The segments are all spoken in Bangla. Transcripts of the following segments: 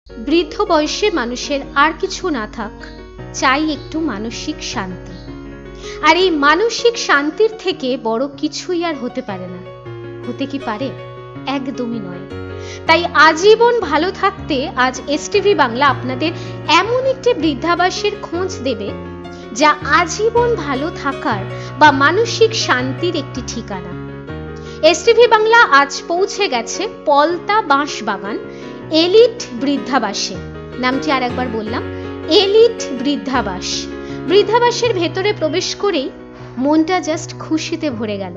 বৃদ্ধ বয়সে মানুষের আর কিছু না থাক, চাই একটু মানসিক শান্তি। আর এই মানসিক শান্তির থেকে বড় কিছুই আর হতে পারে না। হতে কি পারে? একদমই নয়। তাই আজীবন ভালো থাকতে আজ এসটিভি বাংলা আপনাদের এমন একটি বৃদ্ধাবাসের খোঁজ দেবে যা আজীবন ভালো থাকার বা মানসিক শান্তির একটি ঠিকানা। এসটিভি বাংলা আজ পৌঁছে গেছে পলতা বাঁশবাগান এলিট বৃদ্ধাবাসে। নামটি আর একবার বললাম, এলিট বৃদ্ধাবাস। বৃদ্ধাবাসের ভেতরে প্রবেশ করেই মনটা জাস্ট খুশিতে ভরে গেল।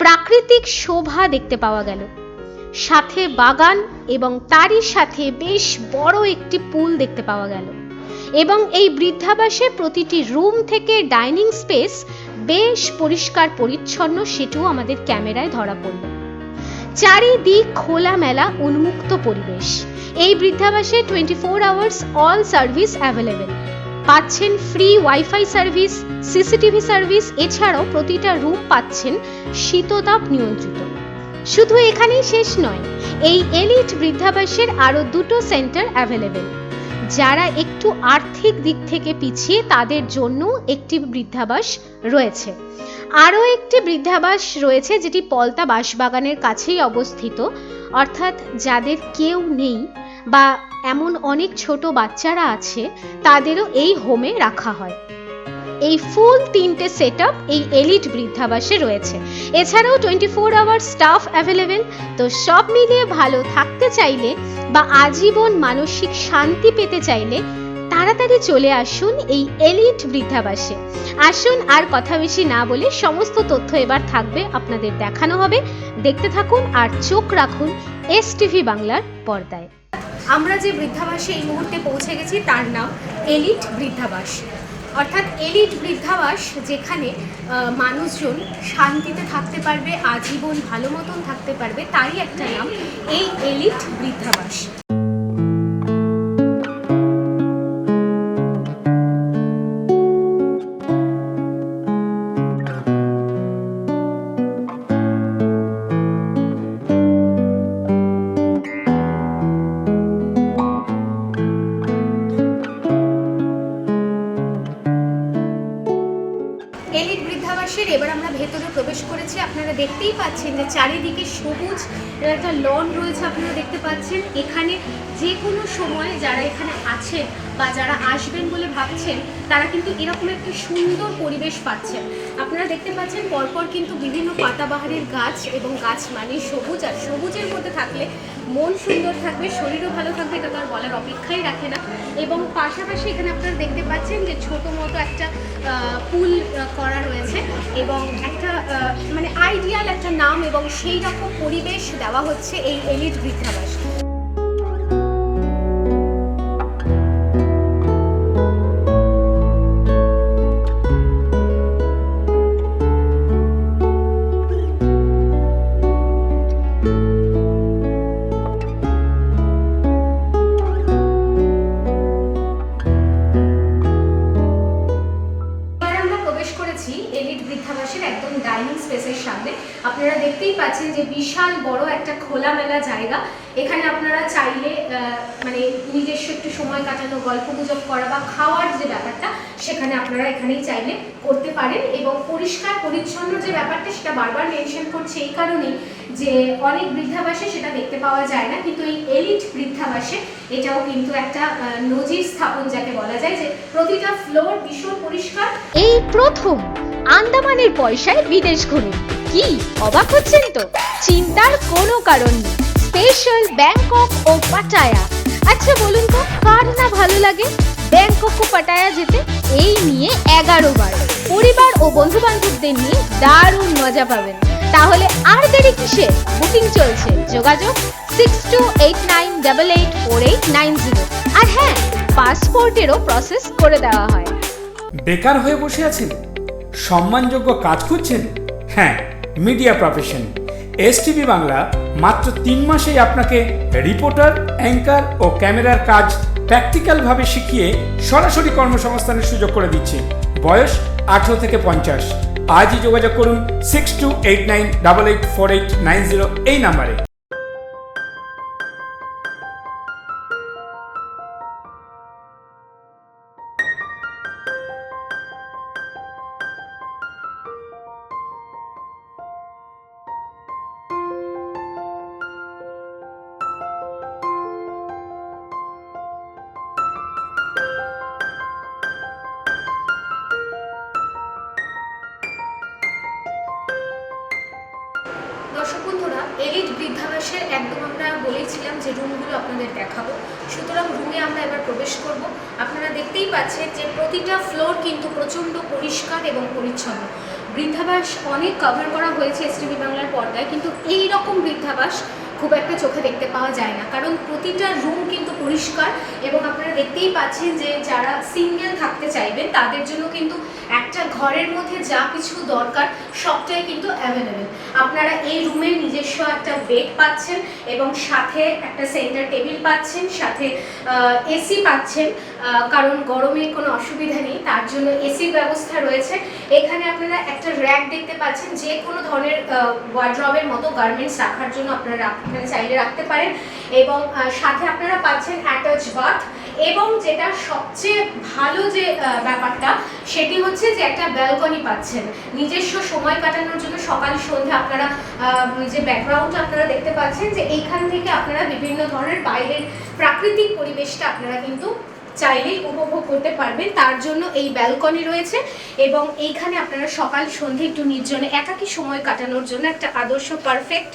প্রাকৃতিক শোভা দেখতে পাওয়া গেল, সাথে বাগান এবং তারই সাথে বেশ বড় একটি পুল দেখতে পাওয়া গেল। এবং এই বৃদ্ধাবাসে প্রতিটি রুম থেকে ডাইনিং স্পেস বেশ পরিষ্কার পরিচ্ছন্ন, সেটাও আমাদের ক্যামেরায় ধরা পড়ল। চারিদিক খোলামেলা উন্মুক্ত পরিবেশ। এই বৃদ্ধাবাসে 24 আওয়ার্স অল সার্ভিস অ্যাভেলেবেল। পাচ্ছেন free wifi service, CCTV service, এছাড়াও প্রতিটা রুম পাচ্ছেন শীততাপ নিয়ন্ত্রিত। শুধু এখানেই শেষ নয়, এই এলিট বৃদ্ধাবাসের আরো দুটো সেন্টার অ্যাভেলেবেল। যারা একটু আর্থিক দিক থেকে পিছিয়ে তাদের জন্য একটি বৃদ্ধাবাস রয়েছে। আরও একটি বৃদ্ধাবাস রয়েছে যেটি পলতা বাঁশবাগানের কাছেই অবস্থিত, অর্থাৎ যাদের কেউ নেই বা এমন অনেক ছোট বাচ্চারা আছে তাদেরও এই হোমে রাখা হয়। এই ফুল 3টে সেটআপ এই এলিট বৃদ্ধাবাসে রয়েছে। এছাড়াও 24 আওয়ার স্টাফ অ্যাভেলেবেল। তো সব মিলিয়ে ভালো থাকতে চাইলে বা আজীবন মানসিক শান্তি পেতে চাইলে তাড়াতাড়ি চলে আসুন এই এলিট বৃদ্ধাবাসে। আসুন, আর কথা বেশি না বলে সমস্ত তথ্য এবার থাকবে, আপনাদের দেখানো হবে। দেখতে থাকুন আর চোখ রাখুন এসটিভি বাংলার পর্দায়। আমরা যে বৃদ্ধাবাসে এই মুহূর্তে পৌঁছে গেছি তার নাম এলিট বৃদ্ধাবাস। অর্থাৎ এলিট বৃদ্ধাবাস, যেখানে মানুষজন শান্তিতে থাকতে পারবে, আজীবন ভালো মতন থাকতে পারবে, তারই একটা নাম এই এলিট বৃদ্ধাবাস। এলিট বৃদ্ধাবাসের এবার আমরা ভেতরে প্রবেশ করেছি। আপনারা দেখতেই পাচ্ছেন যে চারিদিকে সবুজ একটা লন রয়েছে, আপনারা দেখতে পাচ্ছেন। এখানে যে কোনো সময় যারা এখানে আছেন বা যারা আসবেন বলে ভাবছেন তারা কিন্তু এরকম একটা সুন্দর পরিবেশ পাচ্ছেন। আপনারা দেখতে পাচ্ছেন পরপর কিন্তু বিভিন্ন পাতাবাহারের গাছ, এবং গাছ মানে সবুজ, আর সবুজের মধ্যে থাকলে মন সুন্দর থাকবে, শরীরও ভালো থাকবে, এটা তো আর বলার অপেক্ষাই রাখে না। এবং পাশাপাশি এখানে আপনারা দেখতে পাচ্ছেন যে ছোট মতো একটা পুল করা রয়েছে, এবং একটা মানে আইডিয়াল একটা নাম এবং সেই রকম পরিবেশ দেওয়া হচ্ছে এই এলিট বৃদ্ধাবাস। এলিট বৃদ্ধাবাসের একদম ডাইনিং স্পেসের সামনে আপনারা দেখতেই পাচ্ছেন যে বিশাল বড় একটা খোলামেলা জায়গা। এখানে আপনারা চাইলে মানে নিজস্ব একটু সময় কাটানো, গল্প গুজব করা বা খাওয়ার যে ব্যাপারটা, সেখানে আপনারা এখানেই চাইলে করতে পারেন। এবং পরিষ্কার পরিচ্ছন্ন যে ব্যাপারটা, সেটা বারবার মেনশন করছে এই কারণেই যে অনেক বৃদ্ধাবাসে সেটা দেখতে পাওয়া যায় না, কিন্তু এই এলিট বৃদ্ধাবাসে এটাও কিন্তু একটা নজির স্থাপন যাকে বলা যায়, যে প্রতিটা ফ্লোর ভীষণ পরিষ্কার। এই প্রথম আন্দামানের পয়সায় বিদেশ ঘুরে কি অবাক হচ্ছেন? তো চিন্তার কোনো কারণ নেই। স্পেশাল ব্যাংকক ও পাটায়া। আচ্ছা বলুন তো, কার না ভালো লাগে ব্যাংকক ও পাটায়া যেতে? এই নিয়ে 11 বার পরিবার ও বন্ধু বান্ধবদের নিয়ে দারুণ মজা পাবেন। তাহলে আর দেরি কিসে? বুকিং চলছে, যোগাযোগ 6289884890। আর হ্যাঁ, পাসপোর্টেরও প্রসেস করে দেওয়া হয়। বেকার হয়ে বসে আছেন? সম্মানযোগ্য কাজ খুঁজছেন? হ্যাঁ, মিডিয়া প্রফেশন। এসটিভি বাংলা মাত্র 3 মাসেই আপনাকে রিপোর্টার, অ্যাঙ্কার ও ক্যামেরার কাজ প্র্যাকটিক্যালভাবে শিখিয়ে সরাসরি কর্মসংস্থানের সুযোগ করে দিচ্ছে। বয়স 18 থেকে 50। আজই যোগাযোগ করুন 6289884890 এই নাম্বারে। দর্শক বন্ধুরা, এলিট বৃদ্ধাবাসের একদম আমরা বলেছিলাম যে রুমগুলো আপনাদের দেখাবো, সুতরাং রুমে আমরা এবার প্রবেশ করব। আপনারা দেখতেই পাচ্ছেন যে প্রতিটা ফ্লোর কিন্তু প্রচণ্ড পরিষ্কার এবং পরিচ্ছন্ন। বৃদ্ধাবাস অনেক কভার করা হয়েছে এসটিভি বাংলার পর্দায়, কিন্তু এই রকম বৃদ্ধাবাস খুব একটা চোখে দেখতে পাওয়া যায় না, কারণ প্রতিটা রুম কিন্তু পরিষ্কার। এবং আপনারা দেখতেই পাচ্ছেন যে যারা সিঙ্গেল থাকতে চাইবেন তাদের জন্য কিন্তু একটা ঘরের মধ্যে যা কিছু দরকার সবটাই কিন্তু অ্যাভেলেবেল। আপনারা এই রুমের নিজস্ব একটা বেড পাচ্ছেন এবং সাথে একটা সেন্টার টেবিল পাচ্ছেন, সাথে এসি পাচ্ছেন, কারণ গরমে কোনো অসুবিধা নেই, তার জন্য এসির ব্যবস্থা রয়েছে। এখানে আপনারা একটা র্যাক দেখতে পাচ্ছেন, যে কোনো ধরনের ওয়ার্ড্রবের মতো গার্মেন্টস রাখার জন্য আপনারা এখানে চাইলে রাখতে পারেন। এবং সাথে আপনারা পাচ্ছেন অ্যাটাচ বাথ, এবং যেটা সবচেয়ে ভালো যে ব্যাপারটা সেটি হচ্ছে যে একটা ব্যালকনি পাচ্ছেন নিজস্ব সময় কাটানোর জন্য। সকাল সন্ধ্যা আপনারা যে ব্যাকগ্রাউন্ড আপনারা দেখতে পাচ্ছেন, যে এইখান থেকে আপনারা বিভিন্ন ধরনের বাইরের প্রাকৃতিক পরিবেশটা আপনারা কিন্তু চাইলেই উপভোগ করতে পারবেন, তার জন্য এই ব্যালকনি রয়েছে। এবং এইখানে আপনারা সকাল সন্ধ্যে একটু নির্জনে একাকী সময় কাটানোর জন্য একটা আদর্শ পারফেক্ট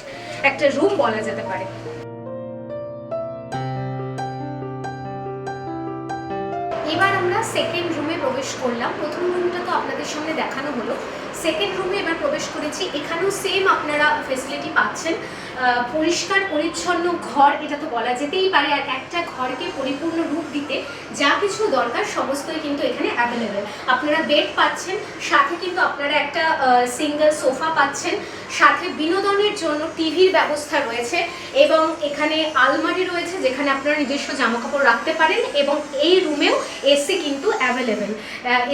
একটা রুম বলা যেতে পারে। এবার আমরা সেকেন্ড রুমে প্রবেশ করলাম। প্রথম রুমটা তো আপনাদের সামনে দেখানো হলো, সেকেন্ড রুমে এবার প্রবেশ করেছি। এখানেও সেম আপনারা ফেসিলিটি পাচ্ছেন, পরিষ্কার পরিচ্ছন্ন ঘর এটা তো বলা যেতেই পারে। আর একটা ঘরকে পরিপূর্ণ রূপ দিতে যা কিছু দরকার সমস্তই কিন্তু এখানে অ্যাভেলেবেল। আপনারা বেড পাচ্ছেন, সাথে কিন্তু আপনারা একটা সিঙ্গেল সোফা পাচ্ছেন, সাথে বিনোদনের জন্য টিভির ব্যবস্থা রয়েছে, এবং এখানে আলমারি রয়েছে যেখানে আপনারা নিজস্ব জামাকাপড় রাখতে পারেন। এবং এই রুমেও এসি কিন্তু অ্যাভেলেবেল,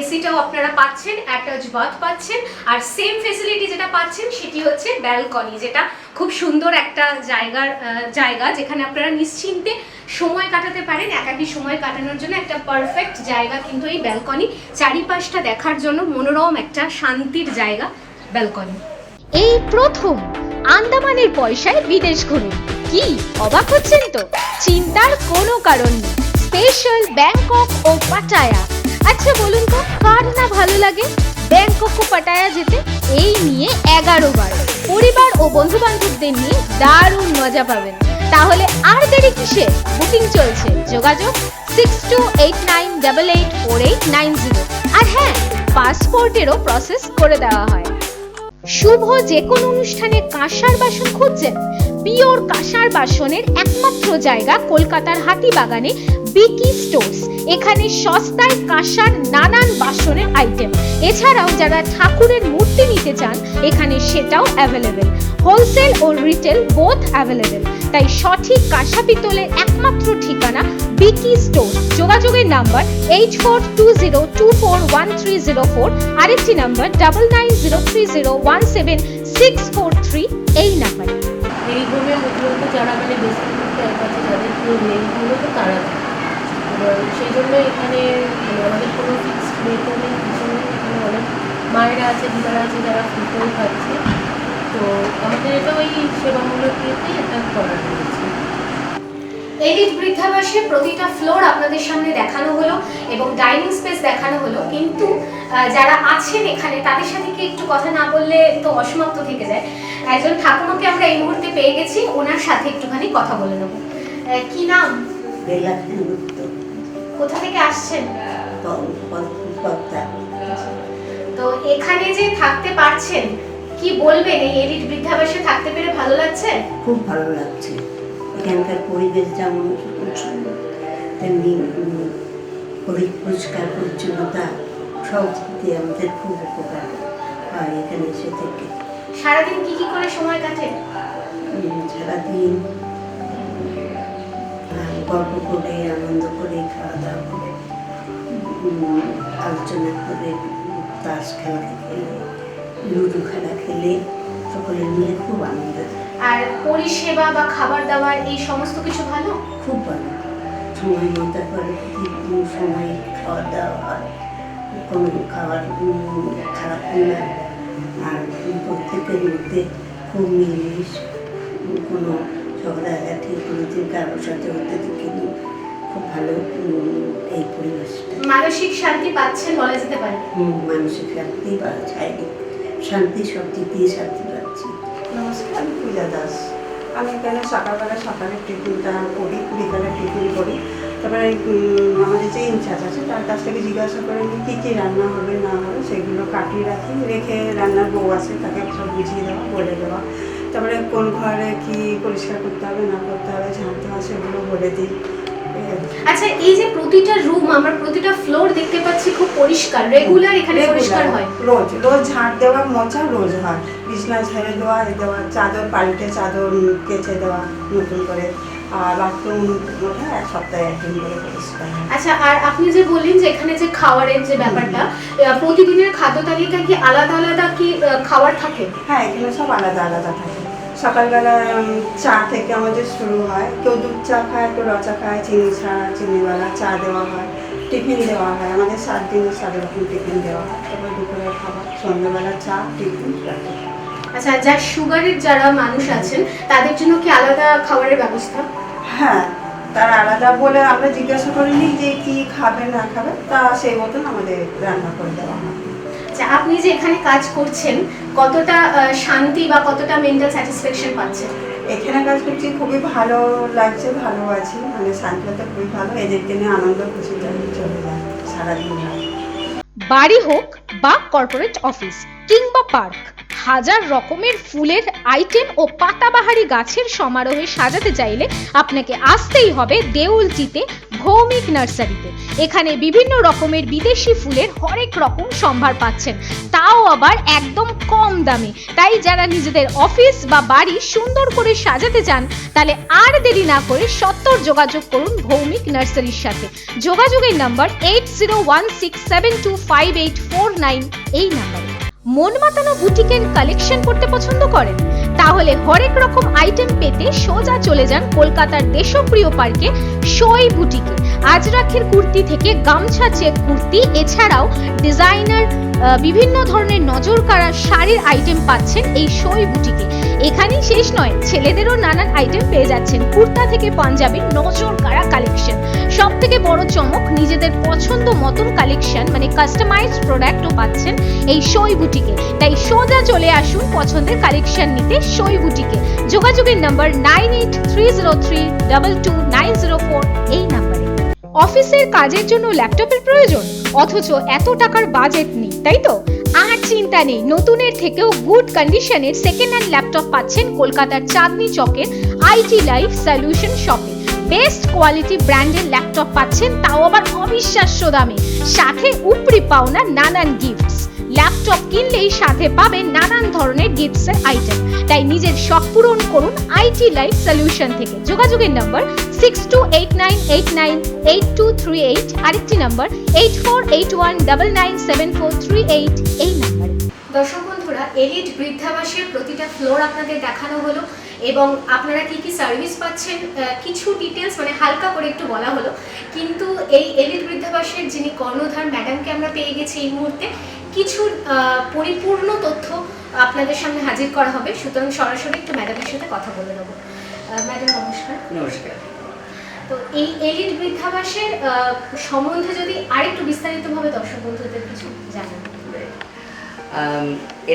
এসিটাও আপনারা পাচ্ছেন, অ্যাটাচ বাথ পাচ্ছেন। আর সেম ফেসিলিটি যেটা পাচ্ছেন সেটি হচ্ছে ব্যালকনি, যেটা খুব সুন্দর একটা জায়গা যেখানে আপনারা নিশ্চিন্তে সময় কাটাতে পারেন। একাকী সময় কাটানোর জন্য একটা পারফেক্ট জায়গা কিন্তু এই ব্যালকনি, চারিপাশটা দেখার জন্য মনোরম একটা শান্তির জায়গা ব্যালকনি। এই প্রথম আন্দামানের পয়সায় বিদেশ ঘুরুন। কি অবাক হচ্ছেন তো? চিন্তার কোনো কারণ নেই। স্পেশাল ব্যাংকক ও পাটায়া। আচ্ছা বলুন তো, কার না ভালো লাগে ব্যাংকক ও পাটায়া যেতে? এই নিয়ে 11 বার পরিবার ও বন্ধু বান্ধবদের নিয়ে দারুণ মজা পাবেন। তাহলে আর দেরি কিসে? বুকিং চলছে, যোগাযোগ 6289884890। আর হ্যাঁ, পাসপোর্টেরও প্রসেস করে দেওয়া হয়। শুভ যে কোনো অনুষ্ঠানে কাঁসার বাসন খুঁজছেন? পিওর কাঁসার বাসনের একমাত্র জায়গা কলকাতার হাতিবাগানে বিকি স্টোর্স। এখানে সস্তায় কাঁসার নানান বাসনের আইটেম, এছাড়াও যারা ঠাকুরের মূর্তি নিতে চান এখানে সেটাও অ্যাভেলেবেল। হোলসেল ও রিটেল বোথ অ্যাভেলেবেল। তাই সঠিক কাঁসা পিতলের একমাত্র ঠিকানা বিকি স্টোর। যোগাযোগের নাম্বার 8420241304, আরেকটি নাম্বার 9903017643 এই নাম্বারে। এই রুমে মূলত যারা মানে বেশি আছে, যাদের কেউ নেই মূলত তারা, সেই জন্য এখানে আমাদের কোনো ফিক্সড রেটও নেই, কিছু নেই। এখানে অনেক মায়েরা আছে, দিদারা আছে যারা ফুলকরি খাচ্ছে, তো আমাদের এটা ওই সেবামূলক ইয়েতেই এটা করা হয়েছে। এলিট বৃদ্ধাবাসে প্রতিটা ফ্লোর আপনাদের সামনে দেখানো হলো এবং ডাইনিং স্পেস দেখানো হলো, কিন্তু যারা আছেন এখানে তাদের সাথে কি একটু কথা না বললে তো অসমাপ্ত থেকে যায়। একজন ঠাকুমাকে আমরা এই মুহূর্তে পেয়ে গেছি, ওনার সাথে একটুখানি কথা বলে নেব। কি নাম? কোথা থেকে আসছেন? তো এখানে যে থাকতে পারছেন, কি বলবেন? এই এলিট বৃদ্ধাবাসে থাকতে পেরে ভালো লাগছে? খুব ভালো লাগছে। এখানকার পরিবেশ যেমন সুন্দর, তেমনি পরিষ্কার পরিচ্ছন্নতা সব দিকে আমাদের খুব উপকার হয় এখানে এসে থেকে। সারাদিন কি কি করে সময় কাটে? সারাদিন গল্প করে, আনন্দ করে, খাওয়া দাওয়া করে, আলোচনা করে, তাস খেলা খেলে, লুডো খেলা খেলে সকলে মিলে খুব আনন্দ। আর পরিষেবা বা খাবার দাবার এই সমস্ত কিছু ভালো? খুব ভালো, সময় মতো করে সময় খাওয়া দাওয়া হয়, কোনো খাবার খারাপ না। আর প্রত্যেকের মধ্যে খুব মিলমিশ, কোনো ঝগড়াঝাটি কোনোদিন কারোর সাথে হতে দেখিনি। খুব ভালো এই পরিবেশটা। মানসিক শান্তি পাচ্ছেন বলা যেতে পারে? মানসিক শান্তি বা শারীরিক শান্তি, সব দিক দিয়ে শান্তি পাচ্ছি। নমস্কার, আমি পূজা দাস। আমি এখানে সকালের টিফিনটা করি, বিকালে টিফিন করি। তারপরে আমাদের যে ইনচার্জ আছে তার কাছ থেকে জিজ্ঞাসা করে নিই কী কী রান্না হবে না হবে, সেগুলো কাটিয়ে রেখে রান্নার বউ আছে তাকে সব বুঝিয়ে দেওয়া, বলে দেওয়া। তারপরে কোন ঘরে কী পরিষ্কার করতে হবে না করতে হবে, ঝাঁটতে হবে, সেগুলো বলে দিই। আচ্ছা, এই যে প্রতিটা রুম, আমরা প্রতিটা ফ্লোর দেখতে পাচ্ছি খুব পরিষ্কার, রেগুলার এখানে পরিষ্কার হয়? রোজ ঝাঁট দেওয়া, মোছা রোজ হয়। বিছনা ঝেড়ে দেওয়া, চাদর পাল্টে চাদর কেচে দেওয়া নতুন করে। আর বাথরুম ওঠা এক সপ্তাহে একদিন করে পরিষ্কার হয়। আচ্ছা, আর আপনি যে বললেন যে এখানে যে খাবারের যে ব্যাপারটা, প্রতিদিনের খাদ্য তালিকা কি আলাদা আলাদা কি খাবার থাকে? হ্যাঁ, এখানে সব আলাদা আলাদা থাকে। সকালবেলা চা থেকে আমাদের শুরু হয়। কেউ দুধ চা খায়, কেউ রচা খায়, চিনিওয়ালা চা দেওয়া হয়। টিফিন দেওয়া হয়, আমাদের 7 দিনে 7 রকম টিফিন দেওয়া হয়। তারপর দুপুরের খাবার, সন্ধ্যাবেলা চা, টিফিন, রাতে। আচ্ছা, যার সুগারের যারা মানুষ আছেন তাদের জন্য কি আলাদা খাবারের ব্যবস্থা? হ্যাঁ, তারা আলাদা বলে আমরা জিজ্ঞাসা করিনি যে কি খাবে না খাবে, তা সেই মতন আমাদের রান্না করে দেওয়া হয়। আচ্ছা, আপনি যে এখানে কাজ করছেন কতটা শান্তি বা কতটা মেন্টাল স্যাটিসফ্যাকশন পাচ্ছেন? এখানে কাজ করছি, খুবই ভালো লাগছে, ভালো আছি, মানে শান্তিটা খুবই ভালো। এদেরকে নিয়ে আনন্দ খুশিটা চলে যায় সারাদিন। বাড়ি হোক বা কর্পোরেট অফিস কিংবা পার্ক, হাজার রকমের ফুলের আইটেম ও পাতাবাহারি গাছের সমারোহে সাজাতে চাইলে আপনাকে আসতেই হবে দেউলটিতে ভৌমিক নার্সারিতে। এখানে বিভিন্ন রকমের বিদেশি ফুলের হরেক রকম সম্ভার পাচ্ছেন, তাও আবার একদম কম দামে। তাই যারা নিজেদের অফিস বা বাড়ি সুন্দর করে সাজাতে চান, তাহলে আর দেরি না করে সত্বর যোগাযোগ করুন ভৌমিক নার্সারির সাথে। যোগাযোগের নাম্বার 8016725849 এই নাম্বারে। মন মাতানো বুটিকের কালেকশন করতে পছন্দ করেন? তাহলে হরেক রকম আইটেম পেতে সোজা চলে যান কলকাতার দেশপ্রিয় পার্কে সই বুটিকে। আজরাখের কুর্তি থেকে গামছা চেক কুর্তি, এছাড়াও ডিজাইনার বিভিন্ন ধরনের নজর কাড়া শাড়ির আইটেম পাচ্ছেন এই সই বুটিকে। এখানেই শেষ নয়, ছেলেদেরও নানান আইটেম পেয়ে যাচ্ছেন, কুর্তা থেকে পাঞ্জাবির নজর কাড়া কালেকশন। সব থেকে বড় চমক, নিজেদের পছন্দ মতন কালেকশন মানে কাস্টমাইজড প্রোডাক্টও পাচ্ছেন এই সই বুটিকে। তাই সোজা চলে আসুন পছন্দের কালেকশন নিতে সই বুটিকে। যোগাযোগের নাম্বার 9830322904 এই নাম্বারে। অফিসের কাজের জন্য ল্যাপটপের প্রয়োজন, অথচ এত টাকার বাজেট নেই, তাই তো? আর চিন্তা নেই, নতুনের থেকেও গুড কন্ডিশনের সেকেন্ড হ্যান্ড ল্যাপটপ পাচ্ছেন কলকাতার চাঁদনি চকের আইটি লাইফ সলিউশন শপে। বেস্ট কোয়ালিটি ব্র্যান্ডের ল্যাপটপ পাচ্ছেন, তাও আবার অবিশ্বাস্য দামে, সাথে উপরি পাওনা নানান গিফটস। ল্যাপটপ কিনলেই সাথে পাবেন নানান ধরনের গিফটসের আইটেম। তাই নিজের শখ পূরণ করুন আইটি লাইফ সলিউশন থেকে। যোগাযোগের নাম্বার 6289898238, আরেকটি নাম্বার 8481997438 এই নাম্বারে। দর্শক বন্ধুরা, এলিট বৃদ্ধাবাসের প্রতিটা ফ্লোর আপনাদের দেখানো হলো এবং আপনারা কি কি সার্ভিস পাচ্ছেন কিছু ডিটেলস মানে হালকা করে একটু বলা হলো, কিন্তু এই এলিট বৃদ্ধাবাসের যিনি কর্ণধার ম্যাডামকে আমরা পেয়ে গেছি এই মুহূর্তে। কিছু পরিপূর্ণ তথ্য আপনাদের সামনে হাজির করা হবে, সুতরাং সরাসরি একটু ম্যাডামের সাথে কথা বলে নেব। ম্যাডাম নমস্কার। নমস্কার। তো এই এলিট বৃদ্ধাবাসের সম্বন্ধে যদি আরেকটু বিস্তারিতভাবে দর্শক বন্ধুদের কিছু জানান।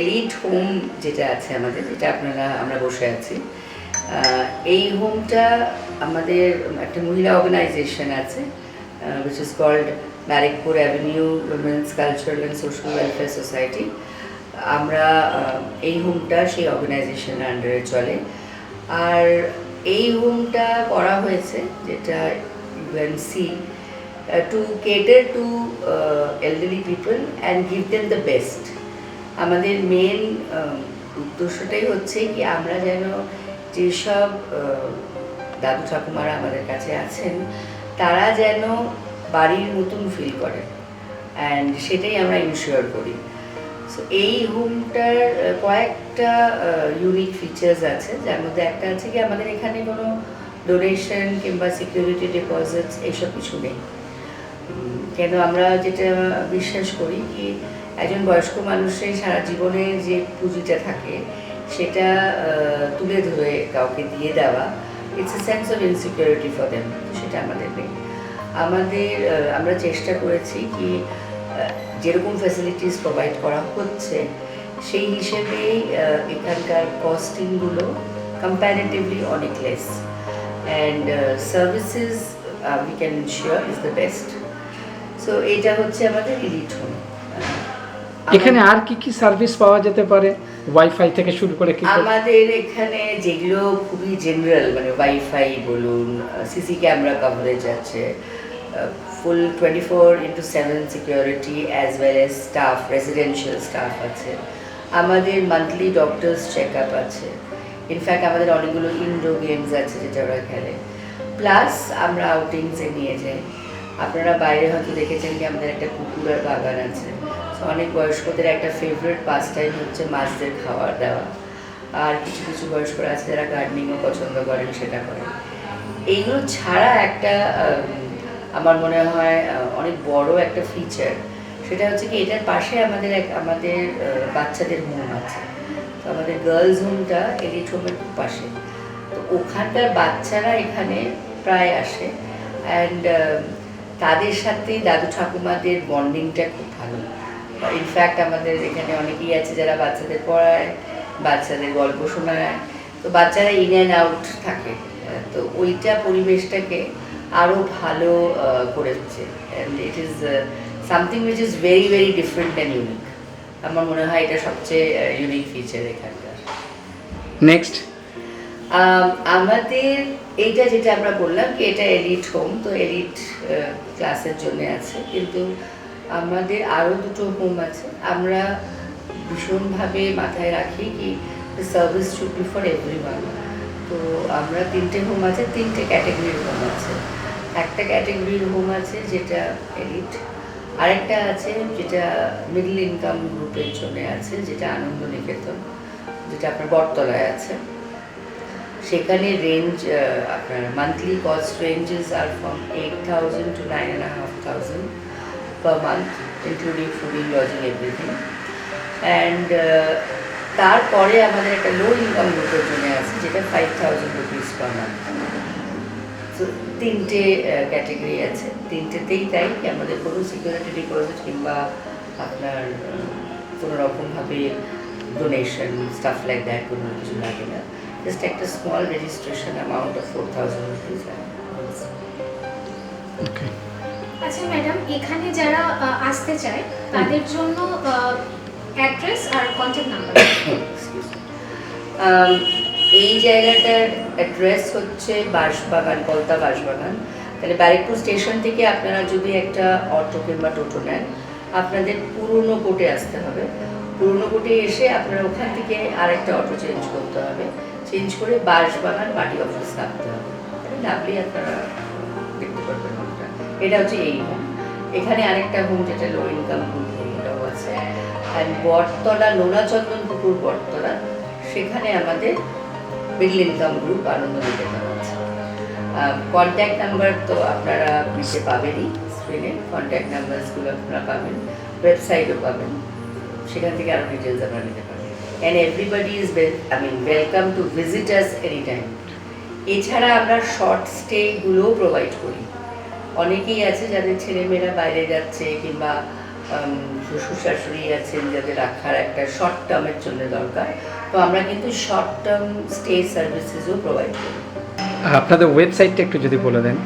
এলিট হোম যেটা আছে আমাদের, যেটা আমরা বসে আছি, এই হোমটা আমাদের একটা মহিলা অর্গানাইজেশন আছে which is called Barrackpore avenue women's cultural and social welfare society. আমরা এই হোমটা সেই অর্গানাইজেশনের আন্ডারে চলে। আর এই হোমটা করা হয়েছে, যেটা you can see, to cater to elderly people and give them the best. আমাদের মেন উদ্দেশ্যটাই হচ্ছে কি আমরা যেন যেসব দাদু ঠাকুমারা আমাদের কাছে আছেন তারা যেন বাড়ির মতন ফিল করে, অ্যান্ড সেটাই আমরা ইনশিওর করি। সো এই হোমটার কয়েকটা ইউনিক ফিচার্স আছে, যার মধ্যে একটা আছে কি আমাদের এখানে কোনো ডোনেশন কিংবা সিকিউরিটি ডিপোজিটস এইসব কিছু নেই। কেন আমরা যেটা বিশ্বাস করি কি একজন বয়স্ক মানুষের সারা জীবনে যে পুঁজিটা থাকে সেটা তুলে ধরে কাউকে দিয়ে দেওয়া, it's a sense of insecurity for them, সেটা আমাদের নেই। আমরা চেষ্টা করেছি কি যেরকম ফ্যাসিলিটিস প্রোভাইড করা হচ্ছে সেই হিসেবেই এখানকার কস্টিংগুলো কম্প্যারেটিভলি অনেক less and services we can ensure is the best. So এটা হচ্ছে আমাদের এলিট হোম। এখানে আর কি কি সার্ভিস পাওয়া যেতে পারে, ওয়াইফাই থেকে শুরু করে কি? আমাদের এখানে যেগুলো খুবই জেনারেল, মানে ওয়াইফাই বলুন, সিসি ক্যামেরা কভারেজ আছে, ফুল 24/7 security as well as staff, residential staff আছে, আমাদের মান্থলি ডক্টরস চেক আপ আছে, ইনফ্যাক্ট আমাদের অনেকগুলো ইনডোর গেমস আছে যেটা ওরা খেলে, প্লাস আমরা আউটিংসে নিয়ে যাই। আপনারা বাইরে হয়তো দেখেছেন কি আমাদের একটা কুকুরের বাগান আছে। অনেক বয়স্কদের একটা ফেভারিট পাস টাইম হচ্ছে মাছদের খাবার দেওয়া, আর কিছু কিছু বয়স্করা আছে যারা গার্ডেনিংও পছন্দ করেন, সেটা করেন। এইগুলো ছাড়া একটা আমার মনে হয় অনেক বড় একটা ফিচার, সেটা হচ্ছে কি এটার পাশে আমাদের বাচ্চাদের হোম আছে। তো আমাদের গার্লস হোমটা এলিট হোমের খুব পাশে, তো ওখানকার বাচ্চারা এখানে প্রায় আসে অ্যান্ড তাদের সাথে দাদু ঠাকুমাদের বন্ডিংটা খুব ভালো। ইনফ্যাক্ট আমাদের এখানে অনেকেই আছে যারা বাচ্চাদের পড়ায়, বাচ্চাদের গল্প শোনায়, তো বাচ্চারা ইন অ্যান্ড আউট থাকে। তো ওইটা পরিবেশটাকে আরও ভালো করেছে and it is something which is very very different and unique. আমার মনে হয় এটা সবচেয়ে ইউনিক ফিচার এখানকার। নেক্সট আমাদের এইটা যেটা আমরা বললাম কি এটা এলিট হোম, তো এলিট ক্লাসের জন্য আছে, কিন্তু আমাদের আরও দুটো হোম আছে। আমরা ভীষণভাবে মাথায় রাখি কি service should be for everyone. তো আমরা 3টে হোম আছে, 3টে ক্যাটাগরির হোম আছে। একটা ক্যাটাগরির হোম আছে যেটা এলিট, আরেকটা আছে যেটা মিডল ইনকাম গ্রুপের জন্য আছে, যেটা আনন্দ নিকেতন, যেটা আপনার বটতলায় আছে। সেখানে রেঞ্জ আপনার monthly cost ranges are from 8,000 to 9,500 per month, including fooding, lodging, everything. And তারপরে আমাদের একটা লো ইনকাম গ্রুপের জন্য আছে যেটা 5,000 rupees per month. তো 3টে ক্যাটাগরি আছে, 3টেতেই তাই আমাদের কোনো সিকিউরিটি ডিপোজিট কিংবা আপনার কোনো রকমভাবে ডোনেশন স্টাফ লাইক দ্যাট কোনো কিছু লাগে না। জাস্ট একটা small registration amount of 4,000 rupees লাগে। ওকে। আচ্ছা ম্যাডাম, এখানে যারা আসতে চায় তাদের জন্য অ্যাড্রেস আর কন্ট্যাক্ট নাম্বার। এই জায়গাটার অ্যাড্রেস হচ্ছে বাঁশবাগান, কলতা বাঁশবাগান। তাহলে ব্যারাকপুর স্টেশন থেকে আপনারা যদি একটা অটো কিংবা টোটো নেন, আপনাদের পুরনো কোর্টে আসতে হবে। পুরনো কোর্টে এসে আপনারা ওখান থেকে আরেকটা অটো চেঞ্জ করতে হবে, চেঞ্জ করে বাঁশবাগান পার্টি অফিস নামতে হবে। নামলেই আপনারা দেখতে পারবেন হোমটা। এটা হচ্ছে এই হোম। এখানে আরেকটা হোম যেটা লো ইনকাম গ্রুপ হোমটাও আছে। আর বটতলা, লোনাচন্দন পুকুর বটতলা, সেখানে আমাদের মিডল ইনকাম গ্রুপ আনন্দ নিকেতন আছে। কন্ট্যাক্ট নাম্বার তো আপনারা নিচে পাবেনই স্ক্রিনে, কন্ট্যাক্ট নাম্বারসগুলো আপনারা পাবেন, ওয়েবসাইটও পাবেন, সেখান থেকে আরও ডিটেলস আপনারা নিতে পারবেন। And everybody is welcome to visit us any time. এছাড়া আমরা শর্ট স্টেগুলোও প্রোভাইড করি। অনেকেই আছে যাদের ছেলেমেয়েরা বাইরে যাচ্ছে কিংবা শ্বশুর শাশুড়ি আছেন যাদের রাখার একটা শর্ট টার্মের জন্য দরকার, তো আমরা কিন্তু শর্ট টার্ম স্টে সার্ভিসেসও প্রোভাইড করি। আপনাদের ওয়েবসাইটটা একটু যদি বলে দেন।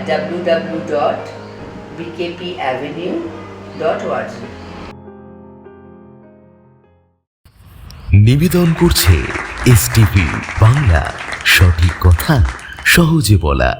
www.bkpavenue.org। নিবেদন করছে এসটিভি বাংলা, সঠিক কথা সহজে বলা।